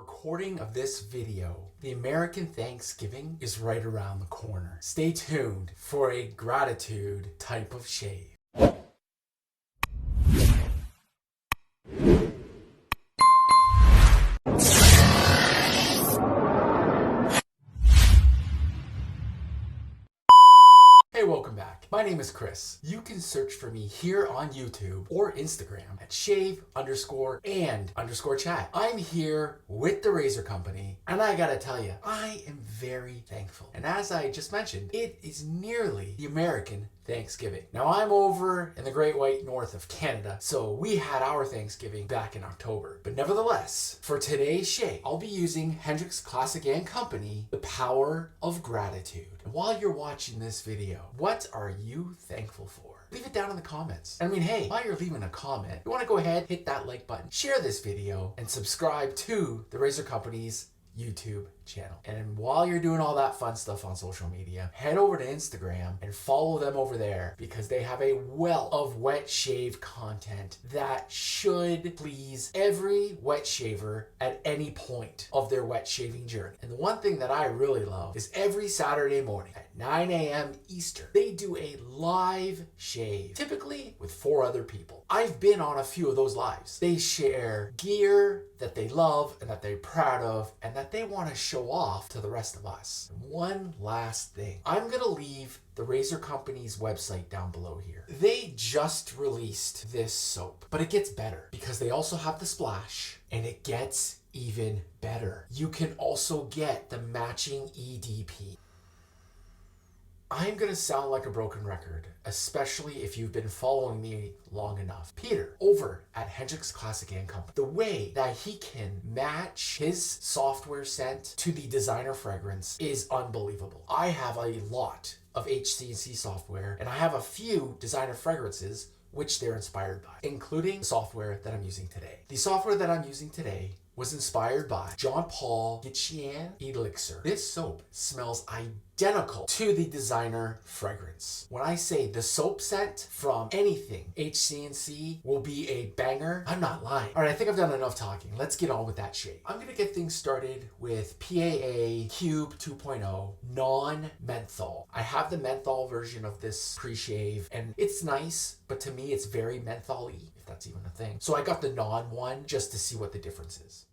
Recording of this video, the American Thanksgiving is right around the corner. Stay tuned for a gratitude type of shave. Hey, welcome back. My name is Chris. You can search for me here on YouTube or Instagram at shave_and_chat. I'm here with the razor company, and I gotta tell you, I am very thankful. And as I just mentioned, it is nearly the American Thanksgiving. Now I'm over in the Great White North of Canada, so we had our Thanksgiving back in October. But nevertheless, for today's shave, I'll be using Hendrix Classic & Company, The Power of Gratitude. And while you're watching this video, what are you thankful for? Leave it down in the comments. I mean, hey, while you're leaving a comment, you want to go ahead, hit that like button, share this video, and subscribe to the Razor Company's YouTube channel. And while you're doing all that fun stuff on social media, head over to Instagram and follow them over there because they have a wealth of wet shave content that should please every wet shaver at any point of their wet shaving journey. And the one thing that I really love is every Saturday morning at 9 a.m. Eastern, they do a live shave, typically with 4 other people. I've been on a few of those lives. They share gear that they love and that they're proud of and that they want to show off to the rest of us. And one last thing. I'm going to leave the Razor Company's website down below here. They just released this soap, but it gets better because they also have the splash and it gets even better. You can also get the matching EDP. I'm going to sound like a broken record, especially if you've been following me long enough. Peter, over at Hendrix Classic & Company, the way that he can match his software scent to the designer fragrance is unbelievable. I have a lot of HC&C software, and I have a few designer fragrances which they're inspired by, including the software that I'm using today. The software that I'm using today was inspired by Jean Paul Gaultier Elixir. This soap smells identical to the designer fragrance. When I say the soap scent from anything HC&C will be a banger, I'm not lying. All right, I think I've done enough talking. Let's get on with that shave. I'm gonna get things started with PAA Cube 2.0 non-menthol. I have the menthol version of this pre-shave and it's nice, but to me it's very menthol-y, if that's even a thing. So I got the non one just to see what the difference is.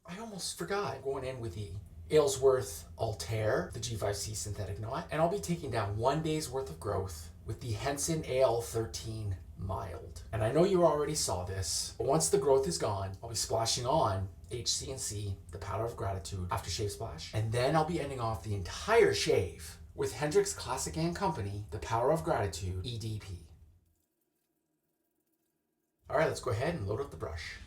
I almost forgot going in with the Aylsworth Altare, the G5C synthetic knot, and I'll be taking down 1 day's worth of growth with the Henson AL-13 mild. And I know you already saw this, but once the growth is gone, I'll be splashing on HC&C, the Power of Gratitude Aftershave Splash, and then I'll be ending off the entire shave with Hendrix Classic & Company, the Power of Gratitude EDP. All right, let's go ahead and load up the brush.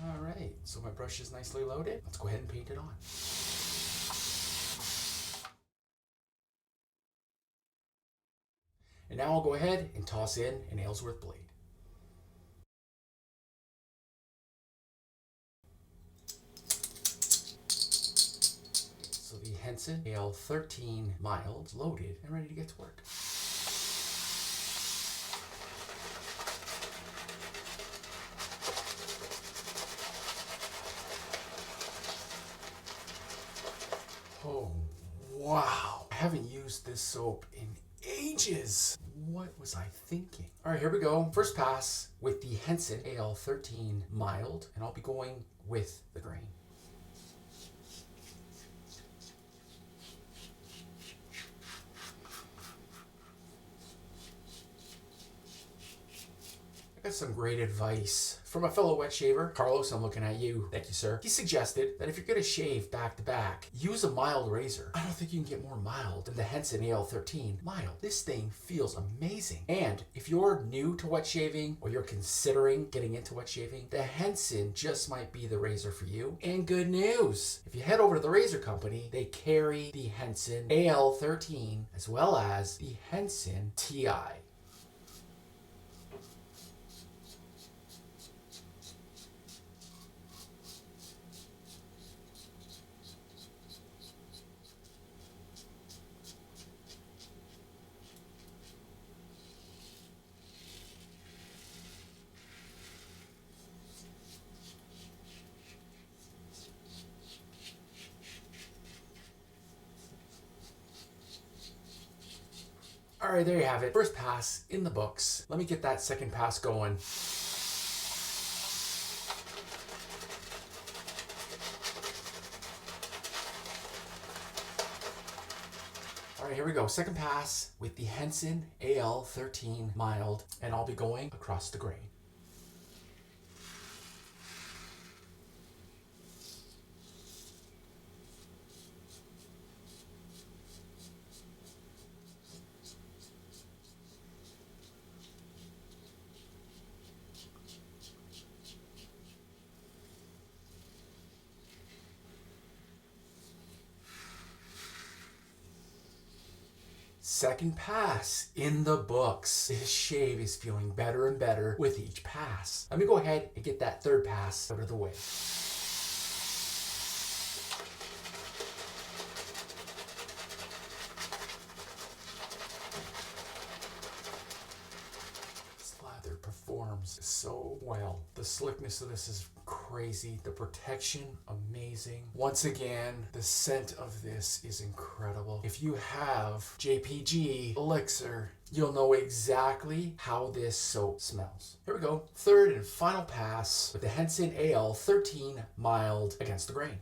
All right, so my brush is nicely loaded. Let's go ahead and paint it on. And now I'll go ahead and toss in an Aylsworth blade. So the Henson AL-13 mild loaded and ready to get to work. Oh, wow. I haven't used this soap in ages. What was I thinking? All right, here we go. First pass with the Henson AL-13 mild, and I'll be going with the grain. I got some great advice from a fellow wet shaver. Carlos, I'm looking at you. Thank you, sir. He suggested that if you're gonna shave back to back, use a mild razor. I don't think you can get more mild than the Henson AL-13 mild. This thing feels amazing. And if you're new to wet shaving or you're considering getting into wet shaving, the Henson just might be the razor for you. And good news, if you head over to the Razor Company, they carry the Henson AL-13 as well as the Henson TI. All right, there you have it. First pass in the books. Let me get that second pass going. All right, here we go. Second pass with the Henson AL-13 mild, and I'll be going across the grain. Second pass in the books. This shave is feeling better and better with each pass. Let me go ahead and get that third pass out of the way. This lather performs so well. The slickness of this is crazy. The protection, amazing. Once again, the scent of this is incredible. If you have JPG Elixir, you'll know exactly how this soap smells. Here we go. Third and final pass with the Henson AL-13 mild against the grain.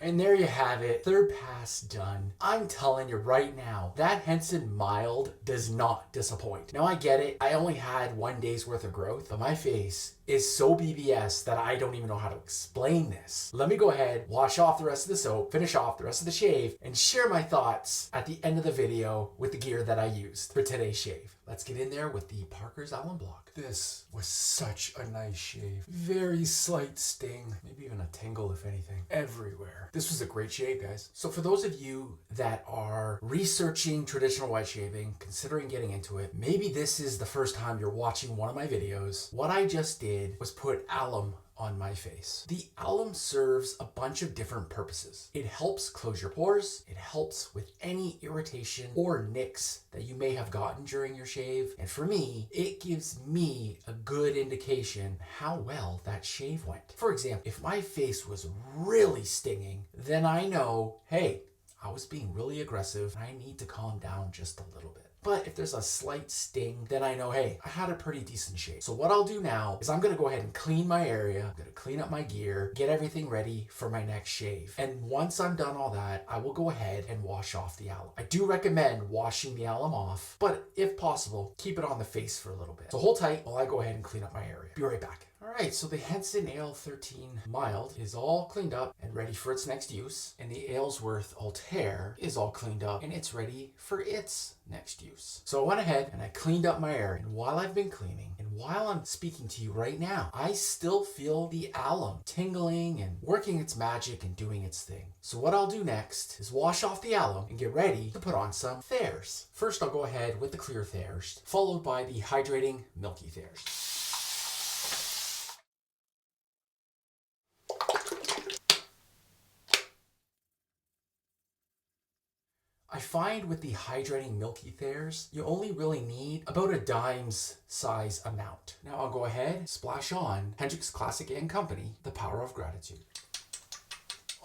And there you have it, third pass done. I'm telling you right now, that Henson mild does not disappoint. Now I get it, I only had 1 day's worth of growth, but my face is so BBS that I don't even know how to explain this. Let me go ahead, wash off the rest of the soap, finish off the rest of the shave, and share my thoughts at the end of the video with the gear that I used for today's shave. Let's get in there with the Parker's Allen Block. This was such a nice shave. Very slight sting, maybe even a tingle if anything, everywhere. This was a great shave, guys. So for those of you that are researching traditional wet shaving, considering getting into it, maybe this is the first time you're watching one of my videos. What I just did was put alum on my face. The alum serves a bunch of different purposes. It helps close your pores. It helps with any irritation or nicks that you may have gotten during your shave. And for me, it gives me a good indication how well that shave went. For example, if my face was really stinging, then I know, hey, I was being really aggressive. I need to calm down just a little bit. But if there's a slight sting, then I know, hey, I had a pretty decent shave. So what I'll do now is I'm gonna go ahead and clean my area. I'm gonna clean up my gear, get everything ready for my next shave. And once I'm done all that, I will go ahead and wash off the alum. I do recommend washing the alum off, but if possible, keep it on the face for a little bit. So hold tight while I go ahead and clean up my area. Be right back. All right, so the Henson AL-13 mild is all cleaned up and ready for its next use. And the Aylsworth Altare is all cleaned up and it's ready for its next use. So I went ahead and I cleaned up my area. And while I've been cleaning and while I'm speaking to you right now, I still feel the alum tingling and working its magic and doing its thing. So what I'll do next is wash off the alum and get ready to put on some Thayers. First, I'll go ahead with the clear Thayers, followed by the hydrating milky Thayers. I find with the hydrating milky Thayers, you only really need about a dime's size amount. Now I'll go ahead, splash on Hendrix Classic & Company, The Power of Gratitude.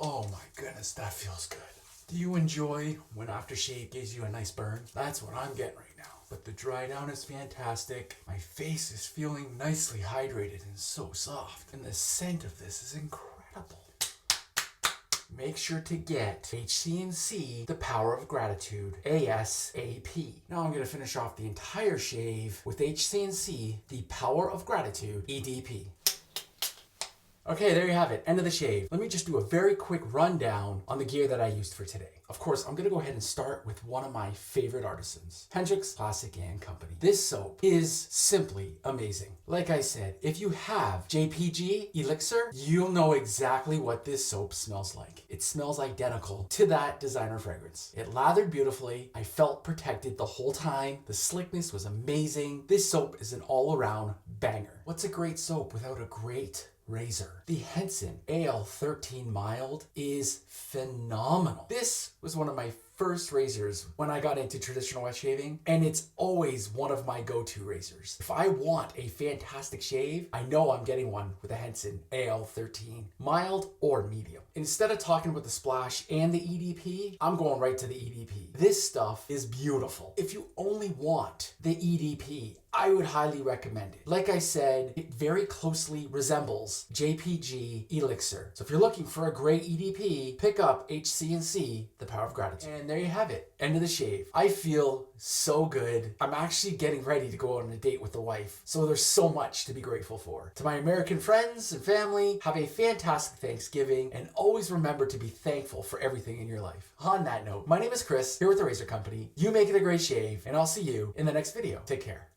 Oh my goodness, that feels good. Do you enjoy when aftershave gives you a nice burn? That's what I'm getting right now. But the dry down is fantastic. My face is feeling nicely hydrated and so soft. And the scent of this is incredible. Make sure to get HC&C, The Power of Gratitude, ASAP. Now I'm going to finish off the entire shave with HC&C, The Power of Gratitude, EDP. Okay, there you have it. End of the shave. Let me just do a very quick rundown on the gear that I used for today. Of course, I'm gonna go ahead and start with one of my favorite artisans, Hendrix Classic and Company. This soap is simply amazing. Like I said, if you have JPG Elixir, you'll know exactly what this soap smells like. It smells identical to that designer fragrance. It lathered beautifully. I felt protected the whole time. The slickness was amazing. This soap is an all-around banger. What's a great soap without a great razor? The Henson AL-13 Mild is phenomenal. This was one of my first razors when I got into traditional wet shaving, and it's always one of my go-to razors. If I want a fantastic shave, I know I'm getting one with a Henson AL-13, mild or medium. Instead of talking about the splash and the EDP, I'm going right to the EDP. This stuff is beautiful. If you only want the EDP, I would highly recommend it. Like I said, it very closely resembles JPG Elixir. So if you're looking for a great EDP, pick up HC&C, The Power of Gratitude. And there you have it, end of the shave. I feel so good. I'm actually getting ready to go on a date with the wife. So there's so much to be grateful for. To my American friends and family, have a fantastic Thanksgiving, and always remember to be thankful for everything in your life. On that note, my name is Chris, here with the Razor Company. You make it a great shave, and I'll see you in the next video. Take care.